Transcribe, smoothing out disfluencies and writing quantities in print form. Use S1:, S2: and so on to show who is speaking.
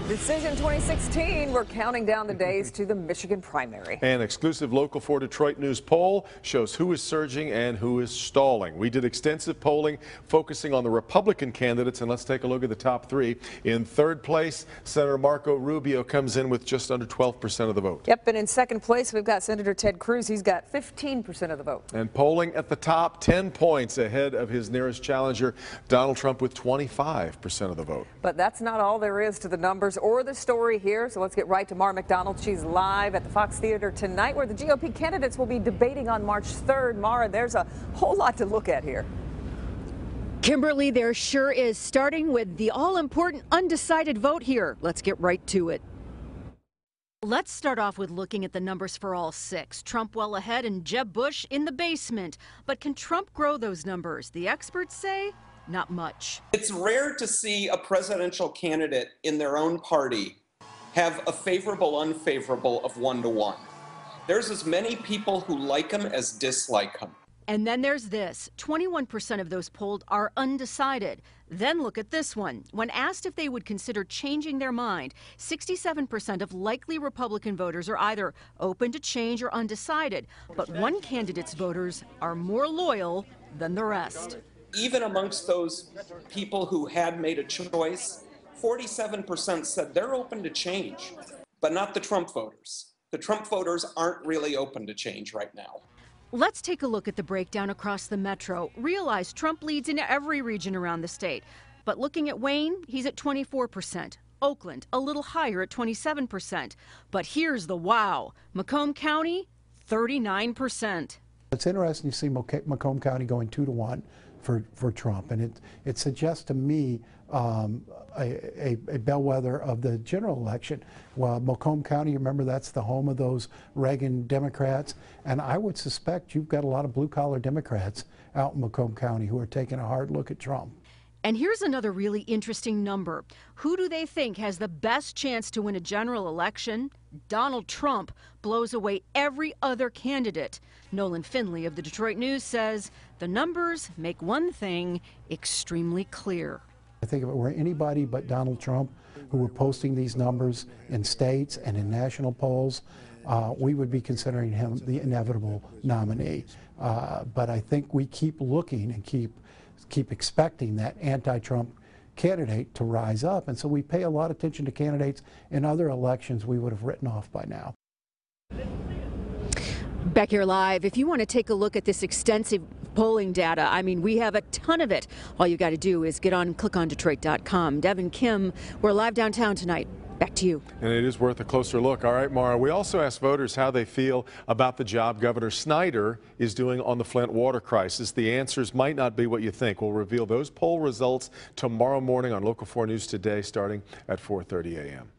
S1: Decision 2016, we're counting down the days to the Michigan primary.
S2: An exclusive Local 4 Detroit News poll shows who is surging and who is stalling. We did extensive polling focusing on the Republican candidates, and let's take a look at the top three. In third place, Senator Marco Rubio comes in with just under 12% of the vote.
S1: Yep, and in second place, we've got Senator Ted Cruz. He's got 15% of the vote.
S2: And polling at the top, 10 points ahead of his nearest challenger, Donald Trump, with 25% of the vote.
S1: But that's not all there is to the numbers or the story here, so let's get right to Mara McDonald. She's live at the Fox Theater tonight where the GOP candidates will be debating on March 3rd. Mara, there's a whole lot to look at here.
S3: Kimberly, there sure is, starting with the all-important undecided vote here. Let's get right to it. Let's start off with looking at the numbers for all six. Trump well ahead and Jeb Bush in the basement. But can Trump grow those numbers? The experts say not much.
S4: It's rare to see a presidential candidate in their own party have a favorable unfavorable of 1-to-1. There's as many people who like him as dislike him.
S3: And then there's this. 21% of those polled are undecided. Then look at this one. When asked if they would consider changing their mind, 67% of likely Republican voters are either open to change or undecided. But one candidate's voters are more loyal than the rest.
S4: Even amongst those people who had made a choice, 47% said they're open to change, but not the Trump voters. The Trump voters aren't really open to change right now.
S3: Let's take a look at the breakdown across the metro. Realize Trump leads in every region around the state. But looking at Wayne, he's at 24%. Oakland, a little higher at 27%. But here's the wow. Macomb County, 39%.
S5: It's interesting to see Macomb County going 2-to-1 for Trump, and it suggests to me a bellwether of the general election. Well, Macomb County, remember, that's the home of those Reagan Democrats, and I would suspect you've got a lot of blue-collar Democrats out in Macomb County who are taking a hard look at Trump.
S3: And here's another really interesting number. Who do they think has the best chance to win a general election? Donald Trump blows away every other candidate. Nolan Finley of the Detroit News says the numbers make one thing extremely clear.
S5: I think if it were anybody but Donald Trump who were posting these numbers in states and in national polls, we would be considering him the inevitable nominee. But I think we keep looking and keep expecting that anti-Trump candidate to rise up, and so we pay a lot of attention to candidates in other elections we would have written off by now.
S3: Back here live, if you want to take a look at this extensive polling data, I mean, we have a ton of it. All you got to do is get on and click on Detroit.com. Devin Kim, we're live downtown tonight. Back to you.
S2: And it is worth a closer look. All right, Mara, we also asked voters how they feel about the job Governor Snyder is doing on the Flint water crisis. The answers might not be what you think. We'll reveal those poll results tomorrow morning on Local 4 News Today starting at 4:30 a.m.